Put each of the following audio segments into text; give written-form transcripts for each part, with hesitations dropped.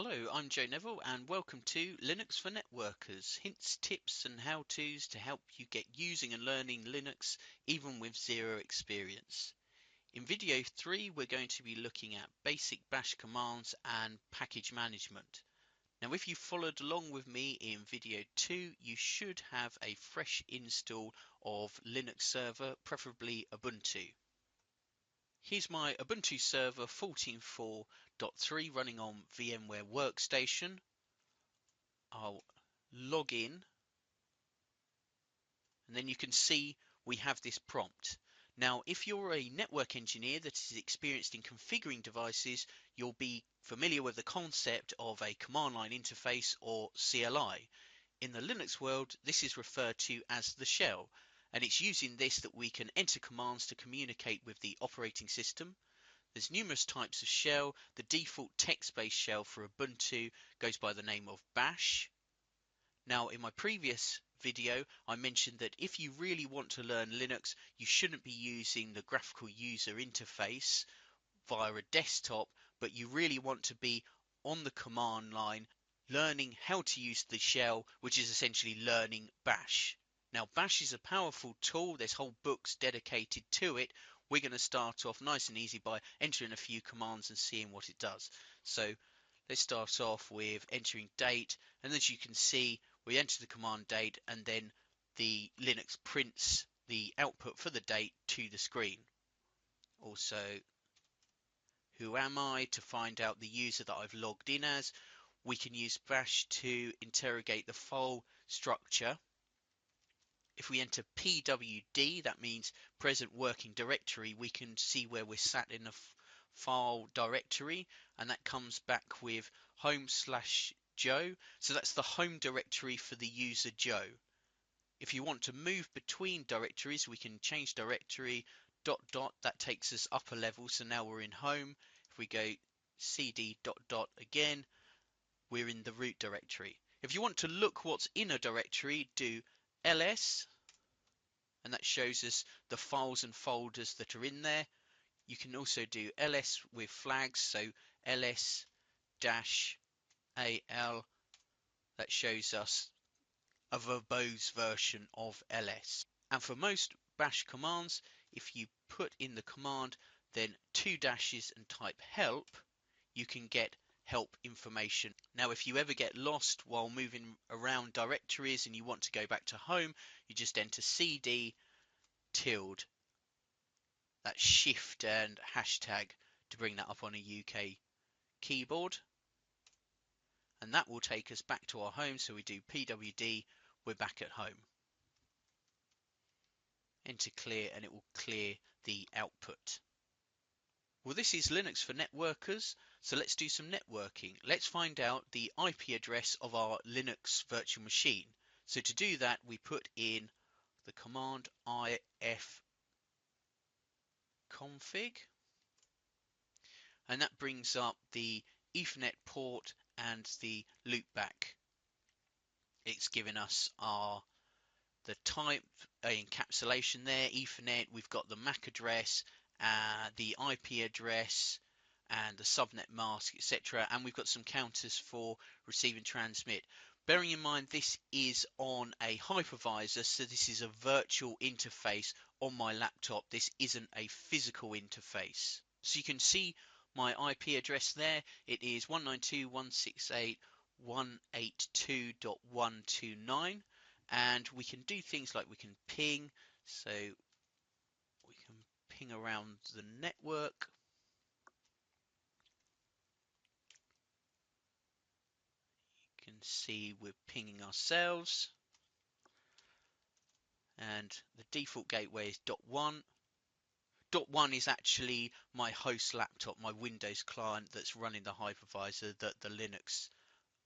Hello, I'm Joe Neville and welcome to Linux for Networkers, hints, tips and how-tos to help you get using and learning Linux even with zero experience. In video 3 we're going to be looking at basic bash commands and package management. Now if you followed along with me in video 2 you should have a fresh install of Linux server, preferably Ubuntu. Here's my Ubuntu server 14.4.3 running on VMware Workstation. I'll log in and then you can see we have this prompt. Now if you're a network engineer that is experienced in configuring devices, you'll be familiar with the concept of a command line interface or CLI. In the Linux world this is referred to as the shell, and it's using this that we can enter commands to communicate with the operating system. There's numerous types of shell. The default text-based shell for Ubuntu goes by the name of bash. Now in my previous video I mentioned that if you really want to learn Linux you shouldn't be using the graphical user interface via a desktop, but you really want to be on the command line learning how to use the shell, which is essentially learning bash. Now bash is a powerful tool, there's whole books dedicated to it. We're going to start off nice and easy by entering a few commands and seeing what it does. So let's start off with entering date, and as you can see we enter the command date and then the Linux prints the output for the date to the screen. Also, who am I to find out the user that I've logged in as. We can use bash to interrogate the file structure. If we enter pwd, that means present working directory, we can see where we're sat in a file directory, and that comes back with home/Joe. So that's the home directory for the user Joe. If you want to move between directories, we can change directory ... that takes us up a level, so now we're in home. If we go cd ... again, we're in the root directory. If you want to look what's in a directory, do ls, and that shows us the files and folders that are in there. You can also do ls with flags, so ls-al, that shows us a verbose version of ls. And for most bash commands, if you put in the command then 2 dashes and type help, you can get help information. Now if you ever get lost while moving around directories and you want to go back to home, you just enter cd tilde, that's shift and hashtag to bring that up on a UK keyboard, and that will take us back to our home. So we do pwd, we're back at home. Enter clear and it will clear the output. Well, this is Linux for Networkers, so let's do some networking. Let's find out the IP address of our Linux virtual machine. So to do that, we put in the command ifconfig, and that brings up the Ethernet port and the loopback. It's given us the type encapsulation there, Ethernet. We've got the MAC address, the IP address, and the subnet mask, etc. And we've got some counters for receive and transmit. Bearing in mind this is on a hypervisor, so this is a virtual interface on my laptop. This isn't a physical interface. So you can see my IP address there. It is 192.168.182.129, and we can do things like we can ping, so we can ping around the network. You can see we're pinging ourselves, and the default gateway is .1. .1 is actually my host laptop, my Windows client that's running the hypervisor that the Linux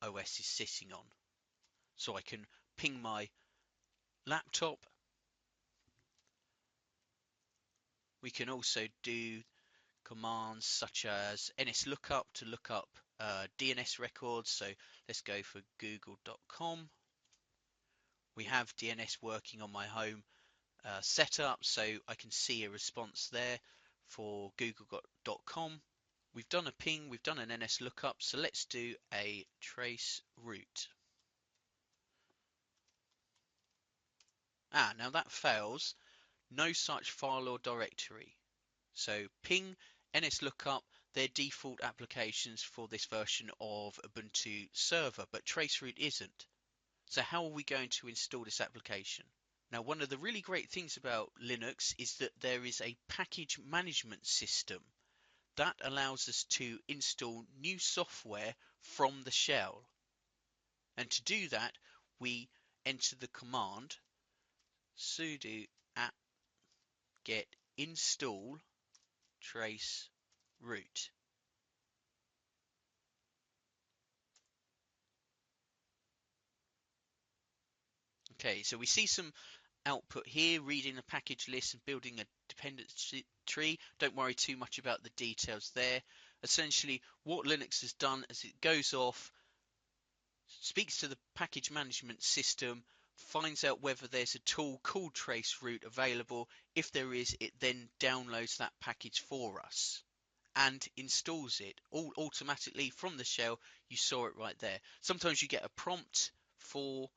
OS is sitting on. So I can ping my laptop. We can also do commands such as nslookup to look up DNS records. So let's go for google.com. We have DNS working on my home setup, so I can see a response there for google.com. We've done a ping, we've done an NS lookup, so let's do a trace route. Now that fails, no such file or directory. So ping, NS lookup, they're default applications for this version of Ubuntu server, but traceroute isn't. So how are we going to install this application? Now, one of the really great things about Linux is that there is a package management system that allows us to install new software from the shell. And to do that, we enter the command sudo apt-get install trace root. Okay, so we see some output here, reading the package list and building a dependency tree. Don't worry too much about the details there. Essentially, what Linux has done is it goes off, speaks to the package management system, finds out whether there's a tool called traceroute available. If there is, it then downloads that package for us and installs it all automatically from the shell. You saw it right there. Sometimes you get a prompt for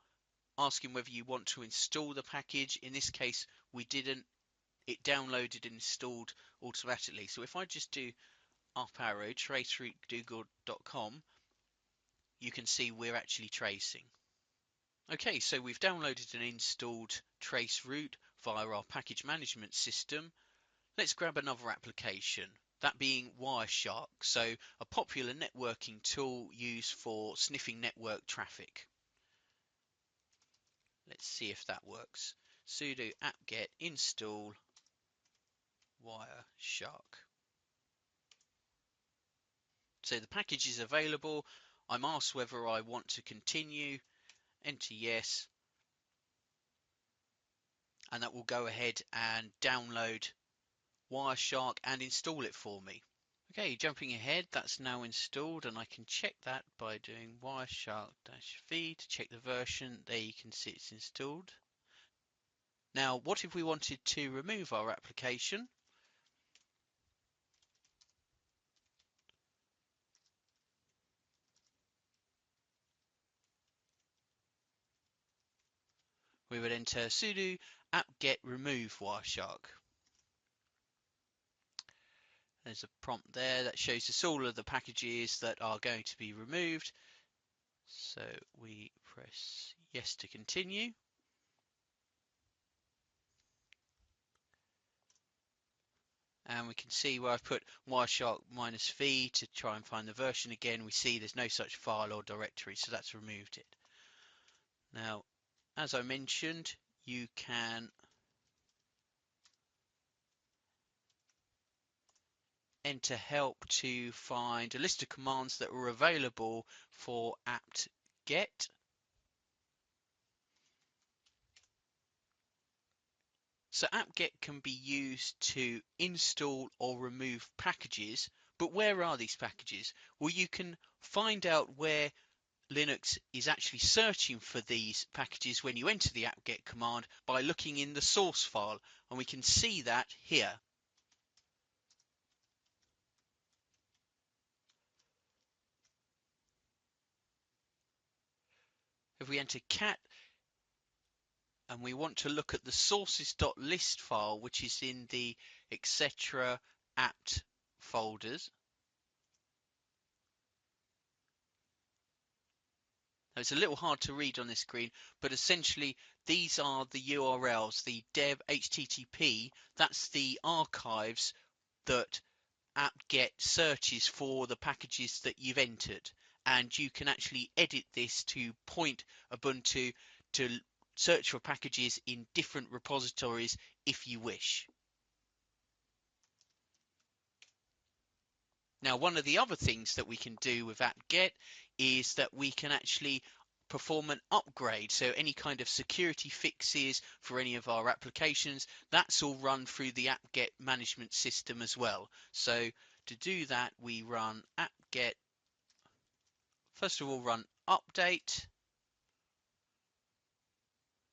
asking whether you want to install the package. In this case, we didn't. It downloaded and installed automatically. So if I just do up arrow traceroute.google.com, you can see we're actually tracing. Okay, so we've downloaded and installed traceroute via our package management system. Let's grab another application, that being Wireshark, so a popular networking tool used for sniffing network traffic. Let's see if that works. Sudo apt-get install Wireshark. So the package is available. I'm asked whether I want to continue. Enter yes. And that will go ahead and download Wireshark and install it for me. Okay, jumping ahead, that's now installed, and I can check that by doing Wireshark-v to check the version. There you can see it's installed. Now, what if we wanted to remove our application? We would enter sudo apt-get remove Wireshark. There's a prompt there that shows us all of the packages that are going to be removed. So we press yes to continue. And we can see where I've put Wireshark -v to try and find the version again. We see there's no such file or directory, so that's removed it. Now, as I mentioned, you can enter help to find a list of commands that are available for apt-get. So apt-get can be used to install or remove packages, but where are these packages? Well, you can find out where Linux is actually searching for these packages when you enter the apt-get command by looking in the source file, and we can see that here. If we enter cat and we want to look at the sources.list file, which is in the etc apt folders. Now, it's a little hard to read on this screen, but essentially these are the URLs, the dev HTTP, that's the archives that apt-get searches for the packages that you've entered, and you can actually edit this to point Ubuntu to search for packages in different repositories if you wish. Now, one of the other things that we can do with apt-get is that we can actually perform an upgrade. So any kind of security fixes for any of our applications, that's all run through the apt-get management system as well. So to do that, we run apt-get. First of all, run update.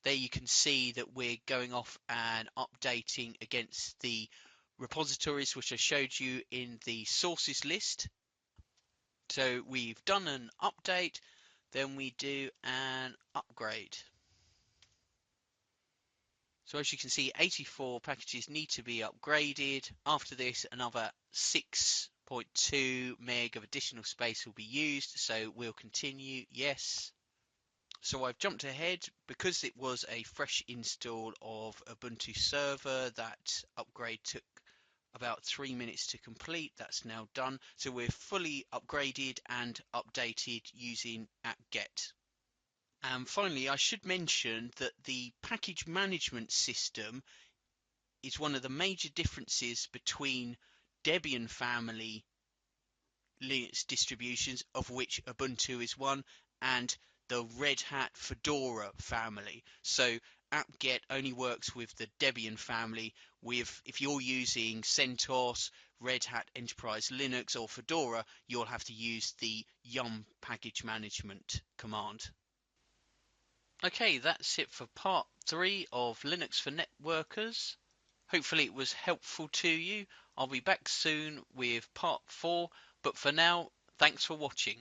There you can see that we're going off and updating against the repositories which I showed you in the sources list. So we've done an update, then we do an upgrade. So as you can see, 84 packages need to be upgraded. After this, another 6.2 meg of additional space will be used. So we'll continue, yes. So I've jumped ahead because it was a fresh install of Ubuntu server. That upgrade took about 3 minutes to complete. That's now done. So we're fully upgraded and updated using apt-get. And finally, I should mention that the package management system is one of the major differences between Debian family Linux distributions, of which Ubuntu is one, and the Red Hat Fedora family. So apt-get only works with the Debian family. If you're using CentOS, Red Hat Enterprise Linux, or Fedora, you'll have to use the yum package management command. Okay, that's it for part 3 of Linux for Networkers. Hopefully it was helpful to you. I'll be back soon with part 4, but for now, thanks for watching.